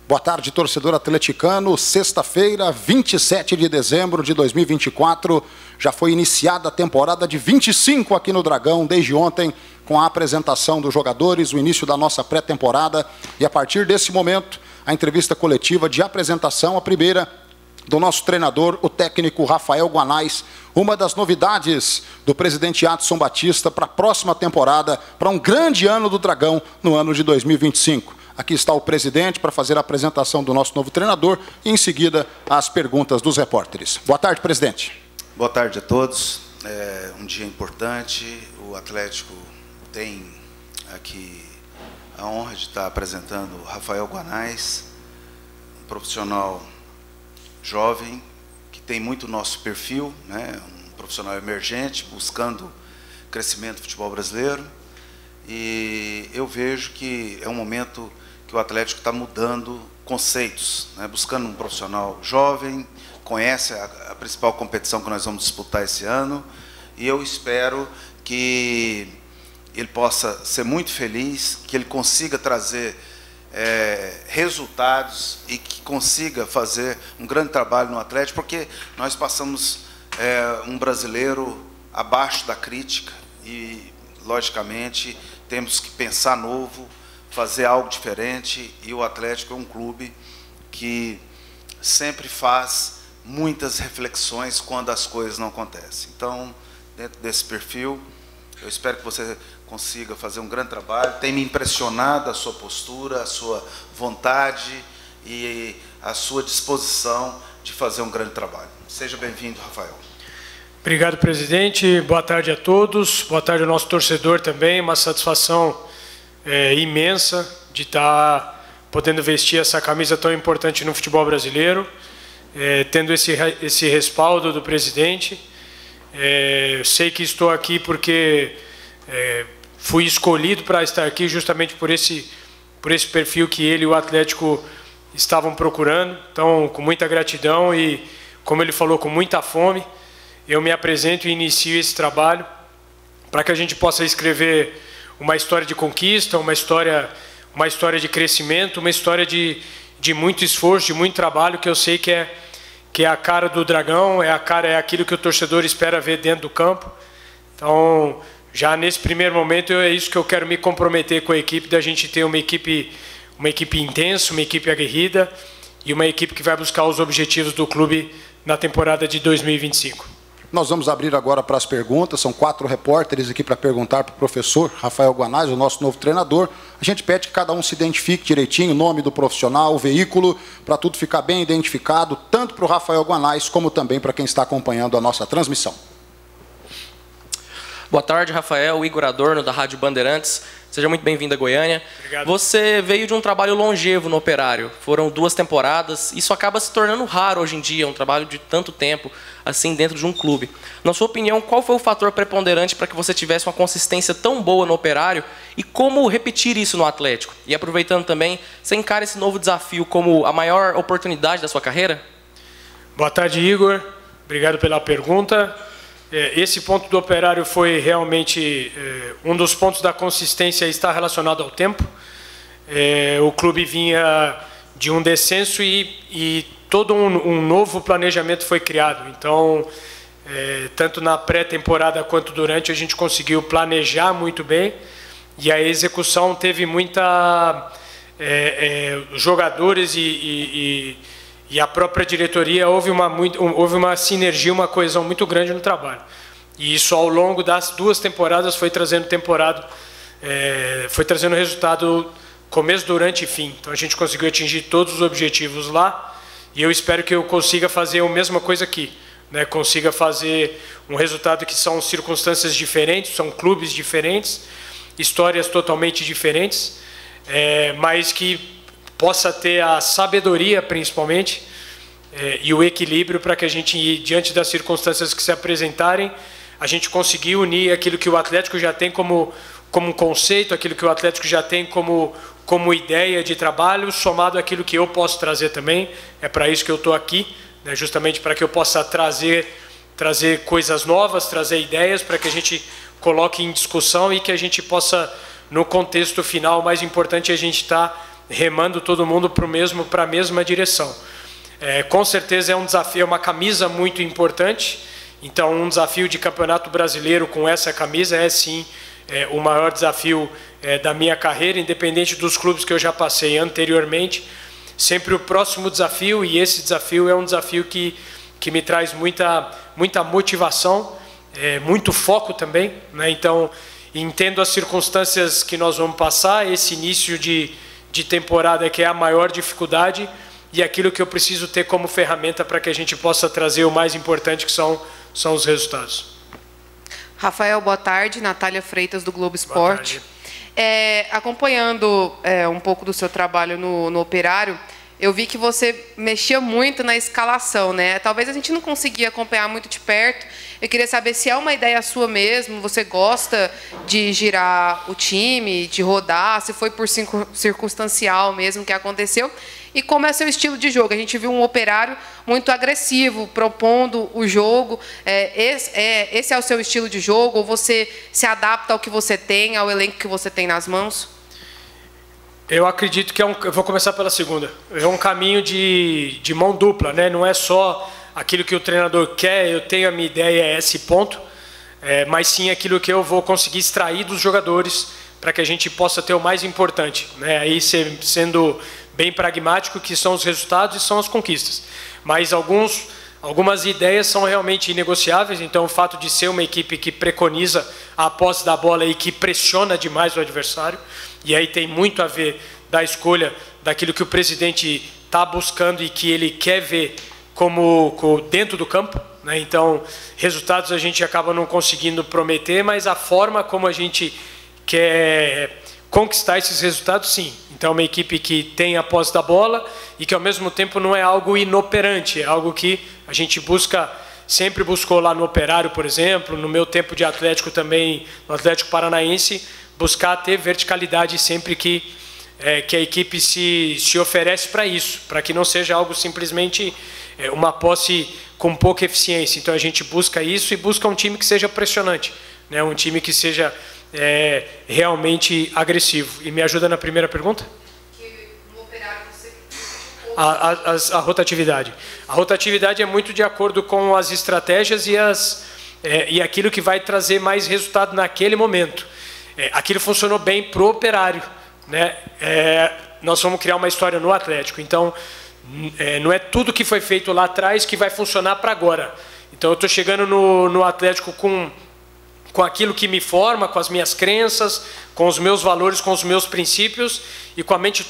Boa tarde, torcedor atleticano. Sexta-feira, 27 de dezembro de 2024, já foi iniciada a temporada de 25 aqui no Dragão, desde ontem, com a apresentação dos jogadores, o início da nossa pré-temporada. E a partir desse momento, a entrevista coletiva de apresentação, a primeira do nosso treinador, o técnico Rafael Guanais. Uma das novidades do presidente Adson Batista para a próxima temporada, para um grande ano do Dragão no ano de 2025. Aqui está o presidente para fazer a apresentação do nosso novo treinador e, em seguida, as perguntas dos repórteres. Boa tarde, presidente. Boa tarde a todos. É um dia importante. O Atlético tem aqui a honra de estar apresentando o Rafael Guanais, um profissional jovem, que tem muito nosso perfil, né? Um profissional emergente, buscando crescimento do futebol brasileiro. E eu vejo que é um momento que o Atlético está mudando conceitos, né? Buscando um profissional jovem, conhece a principal competição que nós vamos disputar esse ano, e eu espero que ele possa ser muito feliz, que ele consiga trazer resultados e que consiga fazer um grande trabalho no Atlético, porque nós passamos um brasileiro abaixo da crítica e, logicamente, temos que pensar novo, fazer algo diferente, e o Atlético é um clube que sempre faz muitas reflexões quando as coisas não acontecem. Então, dentro desse perfil, eu espero que você consiga fazer um grande trabalho. Tem me impressionado a sua postura, a sua vontade e a sua disposição de fazer um grande trabalho. Seja bem-vindo, Rafael. Obrigado, presidente. Boa tarde a todos. Boa tarde ao nosso torcedor também. Uma satisfação imensa de estar podendo vestir essa camisa tão importante no futebol brasileiro, tendo esse respaldo do presidente. Sei que estou aqui porque fui escolhido para estar aqui justamente por esse perfil que ele e o Atlético estavam procurando. Então, com muita gratidão e, como ele falou, com muita fome, eu me apresento e inicio esse trabalho para que a gente possa escrever uma história de conquista, uma história de crescimento, uma história de muito esforço, de muito trabalho, que eu sei que é a cara do Dragão, é aquilo que o torcedor espera ver dentro do campo. Então, já nesse primeiro momento, é isso que eu quero me comprometer com a equipe, da gente ter uma equipe intensa, uma equipe aguerrida e uma equipe que vai buscar os objetivos do clube na temporada de 2025. Nós vamos abrir agora para as perguntas. São 4 repórteres aqui para perguntar para o professor Rafael Guanais, o nosso novo treinador. A gente pede que cada um se identifique direitinho, o nome do profissional, o veículo, para tudo ficar bem identificado, tanto para o Rafael Guanais, como também para quem está acompanhando a nossa transmissão. Boa tarde, Rafael, Igor Adorno, da Rádio Bandeirantes. Seja muito bem-vindo a Goiânia. Obrigado. Você veio de um trabalho longevo no Operário. Foram 2 temporadas. Isso acaba se tornando raro hoje em dia, um trabalho de tanto tempo, assim, dentro de um clube. Na sua opinião, qual foi o fator preponderante para que você tivesse uma consistência tão boa no Operário e como repetir isso no Atlético? E aproveitando também, você encara esse novo desafio como a maior oportunidade da sua carreira? Boa tarde, Igor. Obrigado pela pergunta. Esse ponto do Operário foi realmente um dos pontos da consistência, está relacionado ao tempo. O clube vinha de um descenso e todo um novo planejamento foi criado. Então, tanto na pré-temporada quanto durante, a gente conseguiu planejar muito bem e a execução teve muita... jogadores e a própria diretoria, houve uma sinergia, uma coesão muito grande no trabalho. E isso, ao longo das 2 temporadas, foi trazendo resultado começo, durante e fim. Então, a gente conseguiu atingir todos os objetivos lá e eu espero que eu consiga fazer a mesma coisa aqui, né? Consiga fazer um resultado que são circunstâncias diferentes, são clubes diferentes, histórias totalmente diferentes, mas que possa ter a sabedoria, principalmente, e o equilíbrio para que a gente, diante das circunstâncias que se apresentarem, a gente conseguir unir aquilo que o Atlético já tem como um conceito, aquilo que o Atlético já tem como ideia de trabalho, somado àquilo que eu posso trazer também. É para isso que eu estou aqui, né, justamente para que eu possa trazer coisas novas, trazer ideias, para que a gente coloque em discussão e que a gente possa, no contexto final, o mais importante é a gente estar remando todo mundo para a mesma direção. Com certeza é um desafio, é uma camisa muito importante. Então, um desafio de campeonato brasileiro com essa camisa é sim o maior desafio da minha carreira, independente dos clubes que eu já passei anteriormente. Sempre o próximo desafio, e esse desafio é um desafio que me traz muita motivação, muito foco também, né? Então, entendo as circunstâncias que nós vamos passar, esse início de temporada que é a maior dificuldade, e aquilo que eu preciso ter como ferramenta para que a gente possa trazer o mais importante, que são os resultados. Rafael, boa tarde. Natália Freitas, do Globo Esporte. Acompanhando um pouco do seu trabalho no Operário, eu vi que você mexia muito na escalação, né? Talvez a gente não conseguia acompanhar muito de perto. Eu queria saber se é uma ideia sua mesmo, você gosta de girar o time, de rodar, se foi por circunstancial mesmo que aconteceu, e como é seu estilo de jogo. A gente viu um Operário muito agressivo, propondo o jogo. Esse é o seu estilo de jogo, ou você se adapta ao que você tem, ao elenco que você tem nas mãos? Eu acredito que eu vou começar pela segunda. É um caminho de mão dupla, né? Não é só aquilo que o treinador quer, eu tenho a minha ideia, é esse ponto, mas sim aquilo que eu vou conseguir extrair dos jogadores para que a gente possa ter o mais importante, né? Aí sendo bem pragmático, que são os resultados e são as conquistas. Mas algumas ideias são realmente inegociáveis, então o fato de ser uma equipe que preconiza a posse da bola e que pressiona demais o adversário, e aí tem muito a ver da escolha daquilo que o presidente está buscando e que ele quer ver como dentro do campo, né? Então, resultados a gente acaba não conseguindo prometer, mas a forma como a gente quer conquistar esses resultados, sim. Então, é uma equipe que tem a posse da bola e que, ao mesmo tempo, não é algo inoperante, é algo que a gente sempre buscou lá no Operário, por exemplo, no meu tempo de Atlético também, no Atlético Paranaense, buscar ter verticalidade sempre que a equipe se oferece para isso, para que não seja algo simplesmente uma posse com pouca eficiência. Então, a gente busca isso e busca um time que seja pressionante, né? Um time que seja realmente agressivo. E me ajuda na primeira pergunta? No Operário você... A rotatividade. A rotatividade é muito de acordo com as estratégias e aquilo que vai trazer mais resultado naquele momento. Aquilo funcionou bem para o Operário, né? Nós vamos criar uma história no Atlético. Então, não é tudo que foi feito lá atrás que vai funcionar para agora. Então, eu estou chegando no Atlético com aquilo que me forma, com as minhas crenças, com os meus valores, com os meus princípios e com a mente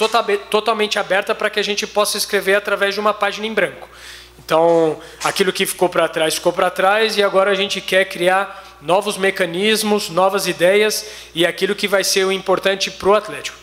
totalmente aberta para que a gente possa escrever através de uma página em branco. Então, aquilo que ficou para trás e agora a gente quer criar novos mecanismos, novas ideias e aquilo que vai ser o importante para o Atlético.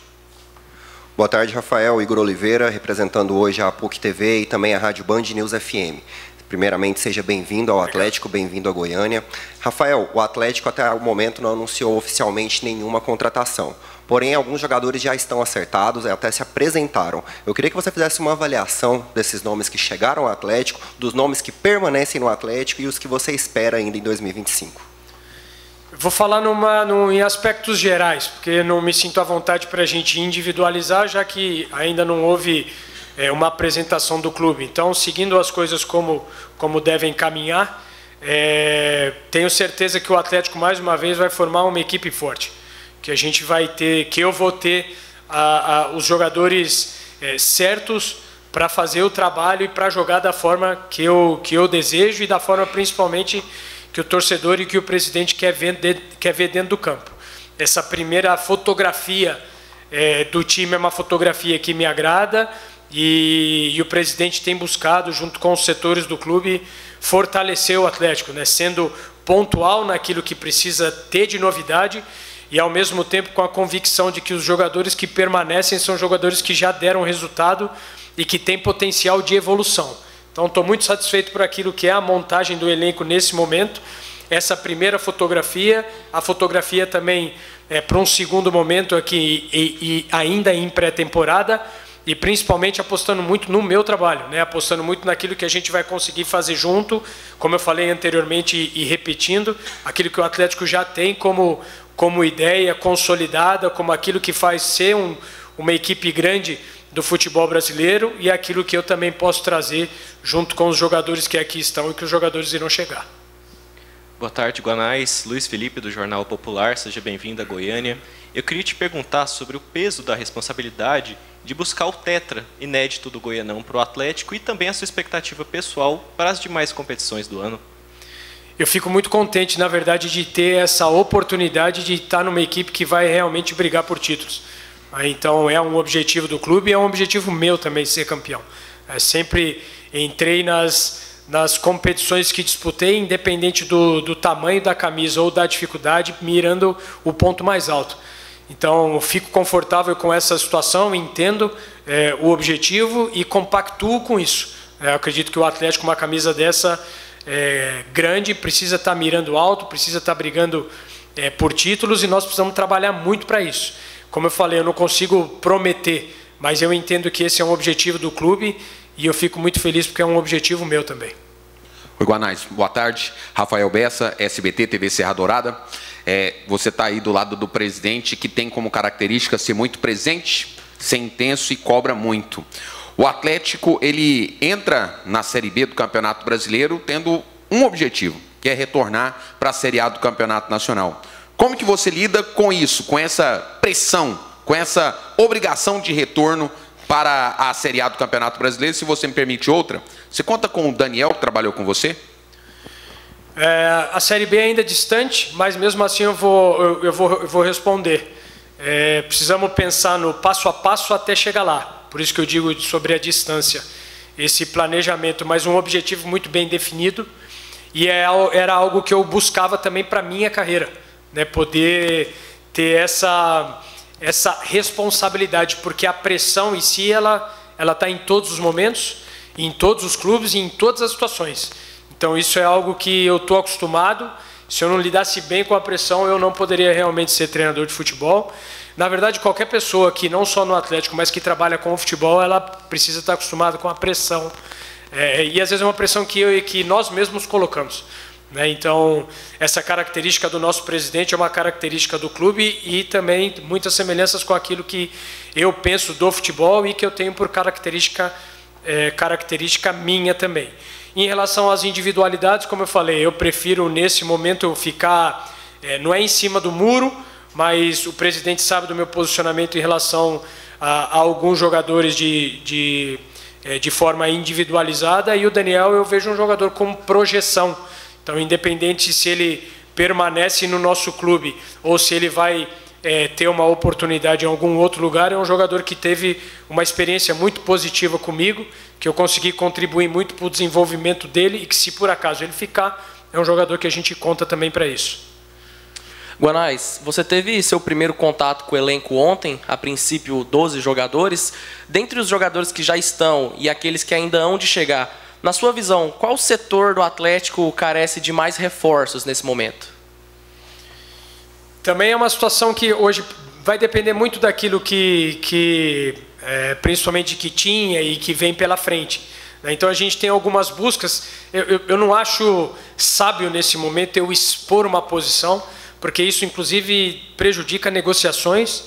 Boa tarde, Rafael. Igor Oliveira, representando hoje a PUC TV e também a Rádio Band News FM. Primeiramente, seja bem-vindo ao Atlético, bem-vindo a Goiânia. Rafael, o Atlético até o momento não anunciou oficialmente nenhuma contratação. Porém, alguns jogadores já estão acertados e até se apresentaram. Eu queria que você fizesse uma avaliação desses nomes que chegaram ao Atlético, dos nomes que permanecem no Atlético e os que você espera ainda em 2025. Vou falar em aspectos gerais, porque não me sinto à vontade para a gente individualizar, já que ainda não houve uma apresentação do clube. Então, seguindo as coisas como devem caminhar, tenho certeza que o Atlético, mais uma vez, vai formar uma equipe forte. Que a gente vai ter, que eu vou ter os jogadores certos para fazer o trabalho e para jogar da forma que eu desejo e da forma, principalmente, que o torcedor e que o presidente quer ver dentro do campo. Essa primeira fotografia do time é uma fotografia que me agrada e o presidente tem buscado, junto com os setores do clube, fortalecer o Atlético, né? Sendo pontual naquilo que precisa ter de novidade e, ao mesmo tempo, com a convicção de que os jogadores que permanecem são jogadores que já deram resultado e que têm potencial de evolução. Então, estou muito satisfeito por aquilo que é a montagem do elenco nesse momento. Essa primeira fotografia, a fotografia também para um segundo momento aqui e ainda em pré-temporada, e principalmente apostando muito no meu trabalho, né? Apostando muito naquilo que a gente vai conseguir fazer junto, como eu falei anteriormente e repetindo, aquilo que o Atlético já tem como ideia consolidada, como aquilo que faz ser uma equipe grande do futebol brasileiro e aquilo que eu também posso trazer junto com os jogadores que aqui estão e que os jogadores irão chegar. Boa tarde, Guanais. Luiz Felipe, do Jornal Popular. Seja bem-vindo a Goiânia. Eu queria te perguntar sobre o peso da responsabilidade de buscar o tetra inédito do Goianão para o Atlético e também a sua expectativa pessoal para as demais competições do ano. Eu fico muito contente, na verdade, de ter essa oportunidade de estar numa equipe que vai realmente brigar por títulos. Então, é um objetivo do clube e é um objetivo meu também ser campeão. Sempre entrei nas competições que disputei, independente do tamanho da camisa ou da dificuldade, mirando o ponto mais alto. Então, eu fico confortável com essa situação, entendo o objetivo e compactuo com isso. Eu acredito que o Atlético, uma camisa dessa grande, precisa estar mirando alto, precisa estar brigando por títulos e nós precisamos trabalhar muito para isso. Como eu falei, eu não consigo prometer, mas eu entendo que esse é um objetivo do clube e eu fico muito feliz porque é um objetivo meu também. Oi, Guanais, boa tarde. Rafael Bessa, SBT, TV Serra Dourada. Você está aí do lado do presidente que tem como característica ser muito presente, ser intenso e cobra muito. O Atlético, ele entra na Série B do Campeonato Brasileiro tendo um objetivo, que é retornar para a Série A do Campeonato Nacional. Como que você lida com isso, com essa pressão, com essa obrigação de retorno para a Série A do Campeonato Brasileiro? Se você me permite outra, você conta com o Daniel, que trabalhou com você? A Série B é ainda distante, mas mesmo assim eu vou responder. Precisamos pensar no passo a passo até chegar lá. Por isso que eu digo sobre a distância. Esse planejamento, mas um objetivo muito bem definido. E era algo que eu buscava também para a minha carreira. Né? Poder ter essa responsabilidade, porque a pressão em si, ela está em todos os momentos, em todos os clubes e em todas as situações. Então isso é algo que eu estou acostumado. Se eu não lidasse bem com a pressão, eu não poderia realmente ser treinador de futebol. Na verdade, qualquer pessoa que não só no Atlético, mas que trabalha com o futebol, ela precisa estar acostumada com a pressão. E às vezes é uma pressão que nós mesmos colocamos. Né? Então, essa característica do nosso presidente é uma característica do clube e também muitas semelhanças com aquilo que eu penso do futebol e que eu tenho por característica minha também. Em relação às individualidades, como eu falei, eu prefiro nesse momento ficar, não é em cima do muro, mas o presidente sabe do meu posicionamento em relação a alguns jogadores de forma individualizada, e o Daniel eu vejo um jogador com projeção. Então, independente se ele permanece no nosso clube ou se ele vai ter uma oportunidade em algum outro lugar, é um jogador que teve uma experiência muito positiva comigo, que eu consegui contribuir muito para o desenvolvimento dele e que, se por acaso ele ficar, é um jogador que a gente conta também para isso. Guanais, você teve seu primeiro contato com o elenco ontem, a princípio 12 jogadores. Dentre os jogadores que já estão e aqueles que ainda hão de chegar, na sua visão, qual setor do Atlético carece de mais reforços nesse momento? Também é uma situação que hoje vai depender muito daquilo principalmente que tinha e que vem pela frente. Então a gente tem algumas buscas. Eu não acho sábio nesse momento eu expor uma posição, porque isso inclusive prejudica negociações,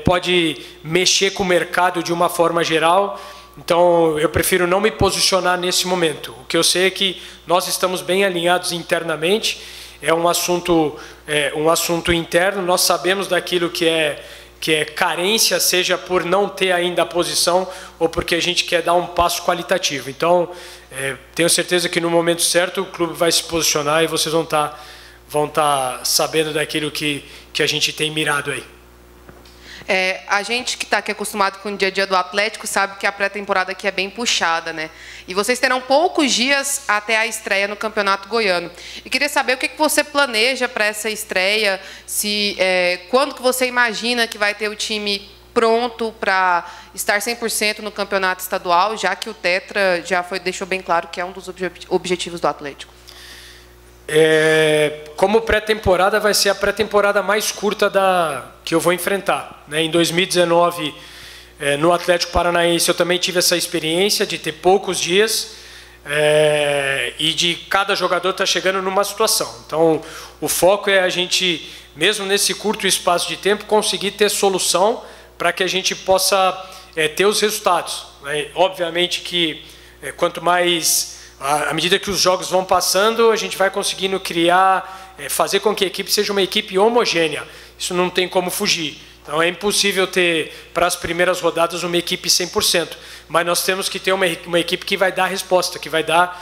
pode mexer com o mercado de uma forma geral. Então eu prefiro não me posicionar nesse momento. O que eu sei é que nós estamos bem alinhados internamente. É um assunto interno. Nós sabemos daquilo que é carência, seja por não ter ainda a posição ou porque a gente quer dar um passo qualitativo. Então, tenho certeza que no momento certo o clube vai se posicionar e vocês vão estar sabendo daquilo que a gente tem mirado aí. A gente que está aqui acostumado com o dia a dia do Atlético sabe que a pré-temporada aqui é bem puxada, né? E vocês terão poucos dias até a estreia no Campeonato Goiano. E queria saber o que você planeja para essa estreia, quando que você imagina que vai ter o time pronto para estar 100% no Campeonato Estadual, já que o Tetra deixou bem claro que é um dos objetivos do Atlético. Como pré-temporada, vai ser a pré-temporada mais curta que eu vou enfrentar. Né? Em 2019, no Atlético Paranaense, eu também tive essa experiência de ter poucos dias e de cada jogador estar chegando numa situação. Então, o foco é a gente, mesmo nesse curto espaço de tempo, conseguir ter solução para que a gente possa ter os resultados, né? Obviamente que quanto mais, à medida que os jogos vão passando, a gente vai conseguindo criar, fazer com que a equipe seja uma equipe homogênea. Isso não tem como fugir. Então é impossível ter, para as primeiras rodadas, uma equipe 100%. Mas nós temos que ter uma equipe que vai dar a resposta, que vai dar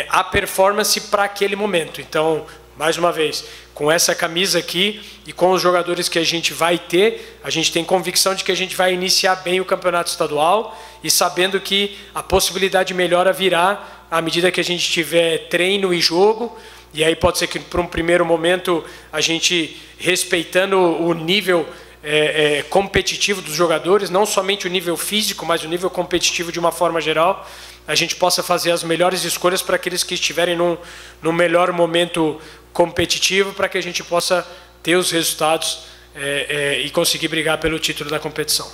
a performance para aquele momento. Então, mais uma vez, com essa camisa aqui e com os jogadores que a gente vai ter, a gente tem convicção de que a gente vai iniciar bem o campeonato estadual e sabendo que a possibilidade de melhora virá à medida que a gente tiver treino e jogo. E aí pode ser que, por um primeiro momento, a gente, respeitando o nível competitivo dos jogadores, não somente o nível físico, mas o nível competitivo de uma forma geral, a gente possa fazer as melhores escolhas para aqueles que estiverem num melhor momento competitivo, para que a gente possa ter os resultados e conseguir brigar pelo título da competição.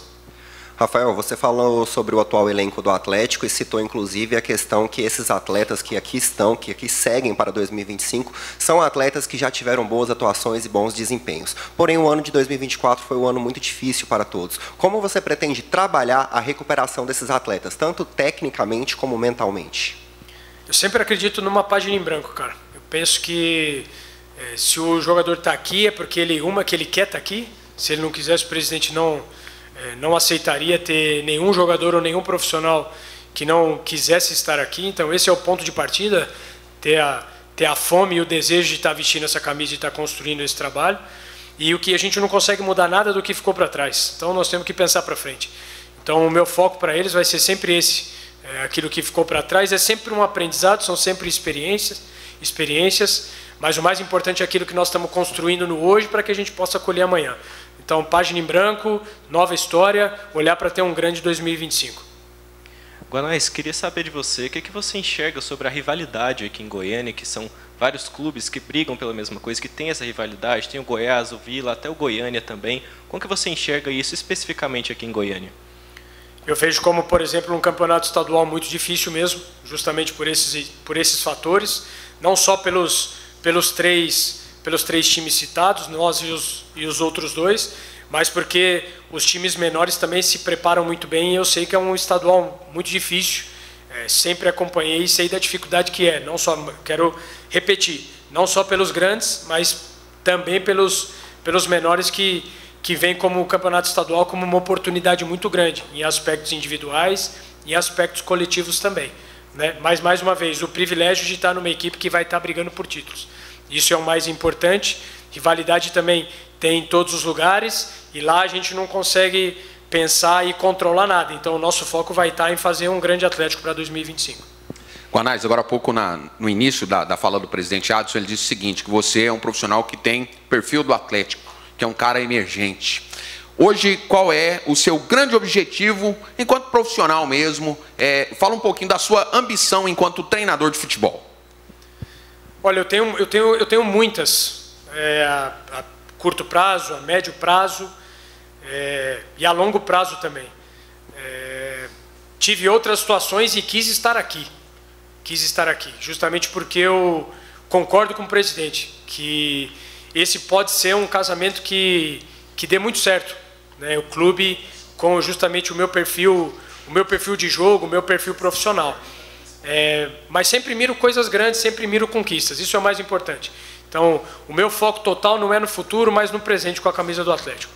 Rafael, você falou sobre o atual elenco do Atlético e citou inclusive a questão que esses atletas que aqui estão, que aqui seguem para 2025, são atletas que já tiveram boas atuações e bons desempenhos. Porém, o ano de 2024 foi um ano muito difícil para todos. Como você pretende trabalhar a recuperação desses atletas, tanto tecnicamente como mentalmente? Eu sempre acredito numa página em branco, cara. Eu penso que se o jogador está aqui é porque que ele quer estar aqui. Se ele não quisesse, o presidente não aceitaria ter nenhum jogador ou nenhum profissional que não quisesse estar aqui. Então esse é o ponto de partida, ter a fome e o desejo de estar vestindo essa camisa e estar construindo esse trabalho. E o que a gente não consegue mudar nada do que ficou para trás. Então nós temos que pensar para frente. Então o meu foco para eles vai ser sempre esse. Aquilo que ficou para trás é sempre um aprendizado, são sempre experiências, mas o mais importante é aquilo que nós estamos construindo no hoje para que a gente possa colher amanhã. Então, página em branco, nova história, olhar para ter um grande 2025. Guanais, queria saber de você, o que você enxerga sobre a rivalidade aqui em Goiânia, que são vários clubes que brigam pela mesma coisa, que tem essa rivalidade, tem o Goiás, o Vila, até o Goiânia também. Como que você enxerga isso especificamente aqui em Goiânia? Eu vejo como, por exemplo, um campeonato estadual muito difícil mesmo, justamente por esses fatores, não só pelos três times citados, nós e os outros dois, mas porque os times menores também se preparam muito bem e eu sei que é um estadual muito difícil, sempre acompanhei e sei da dificuldade que é, não só, quero repetir, não só pelos grandes, mas também pelos menores que vêm como o campeonato estadual como uma oportunidade muito grande, em aspectos individuais e em aspectos coletivos também, né? Mas, mais uma vez, o privilégio de estar numa equipe que vai estar brigando por títulos. Isso é o mais importante. Rivalidade também tem em todos os lugares e lá a gente não consegue pensar e controlar nada. Então o nosso foco vai estar em fazer um grande Atlético para 2025. Guanais, agora há pouco no início da fala do presidente Adson, ele disse o seguinte, que você é um profissional que tem perfil do Atlético, que é um cara emergente. Hoje, qual é o seu grande objetivo enquanto profissional mesmo? Fala um pouquinho da sua ambição enquanto treinador de futebol. Olha, eu tenho muitas, a curto prazo, a médio prazo e a longo prazo também. Tive outras situações e quis estar aqui, justamente porque eu concordo com o presidente, que esse pode ser um casamento que dê muito certo, né? O clube com justamente o meu perfil de jogo, o meu perfil profissional. Mas sempre miro coisas grandes, sempre miro conquistas, isso é o mais importante. Então, o meu foco total não é no futuro, mas no presente com a camisa do Atlético.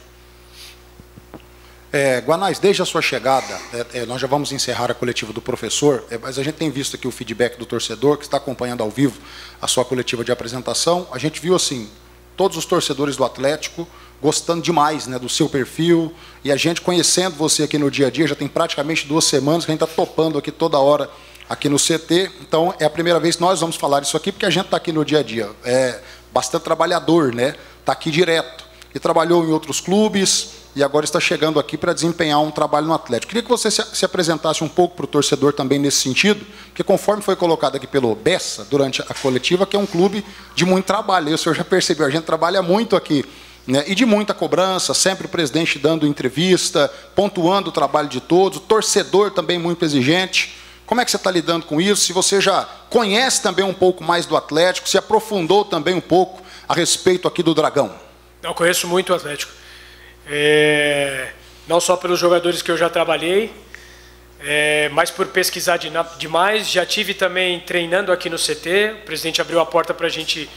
Guanais, desde a sua chegada, nós já vamos encerrar a coletiva do professor, mas a gente tem visto aqui o feedback do torcedor que está acompanhando ao vivo a sua coletiva de apresentação. A gente viu assim, todos os torcedores do Atlético gostando demais, né, do seu perfil, e a gente conhecendo você aqui no dia a dia, já tem praticamente 2 semanas que a gente está topando aqui toda hora aqui no CT, então é a primeira vez que nós vamos falar isso aqui, porque a gente está aqui no dia a dia, é bastante trabalhador, né, está aqui direto, e trabalhou em outros clubes, e agora está chegando aqui para desempenhar um trabalho no Atlético. Queria que você se apresentasse um pouco para o torcedor também nesse sentido, porque conforme foi colocado aqui pelo Bessa, durante a coletiva, que é um clube de muito trabalho, e o senhor já percebeu, a gente trabalha muito aqui, né, e de muita cobrança, sempre o presidente dando entrevista, pontuando o trabalho de todos, o torcedor também muito exigente. Como é que você está lidando com isso? Se você já conhece também um pouco mais do Atlético, se aprofundou também um pouco a respeito aqui do Dragão? Eu conheço muito o Atlético. não só pelos jogadores que eu já trabalhei, mas por pesquisar demais. Já tive também treinando aqui no CT, o presidente abriu a porta para a gente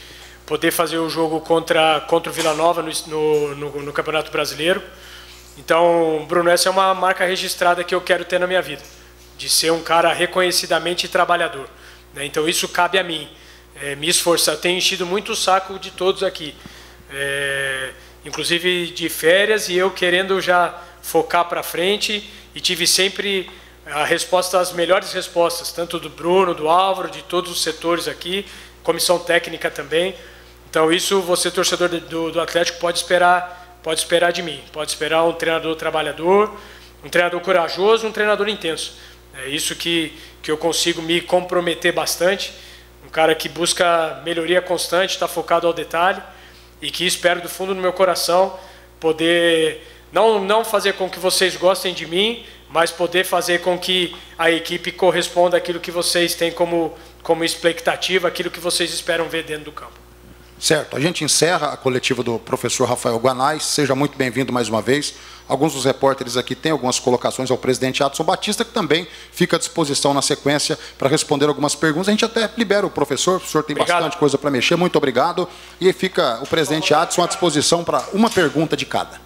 poder fazer o jogo contra o Vila Nova no Campeonato Brasileiro. Então, Bruno, essa é uma marca registrada que eu quero ter na minha vida, de ser um cara reconhecidamente trabalhador, né? Então isso cabe a mim, me esforçar. Eu tenho enchido muito o saco de todos aqui, inclusive de férias, e eu querendo já focar para frente, e tive sempre as melhores respostas, tanto do Bruno, do Álvaro, de todos os setores aqui, comissão técnica também. Então isso você, torcedor do Atlético, pode esperar de mim, pode esperar um treinador trabalhador, um treinador corajoso, um treinador intenso. É isso que eu consigo me comprometer bastante, um cara que busca melhoria constante, está focado ao detalhe, e que espero do fundo do meu coração poder não fazer com que vocês gostem de mim, mas poder fazer com que a equipe corresponda àquilo que vocês têm como expectativa, aquilo que vocês esperam ver dentro do campo. Certo, a gente encerra a coletiva do professor Rafael Guanais. Seja muito bem-vindo mais uma vez. Alguns dos repórteres aqui têm algumas colocações ao presidente Adson Batista, que também fica à disposição na sequência para responder algumas perguntas. A gente até libera o senhor tem bastante coisa para mexer. Muito obrigado. E fica o presidente Adson à disposição para uma pergunta de cada.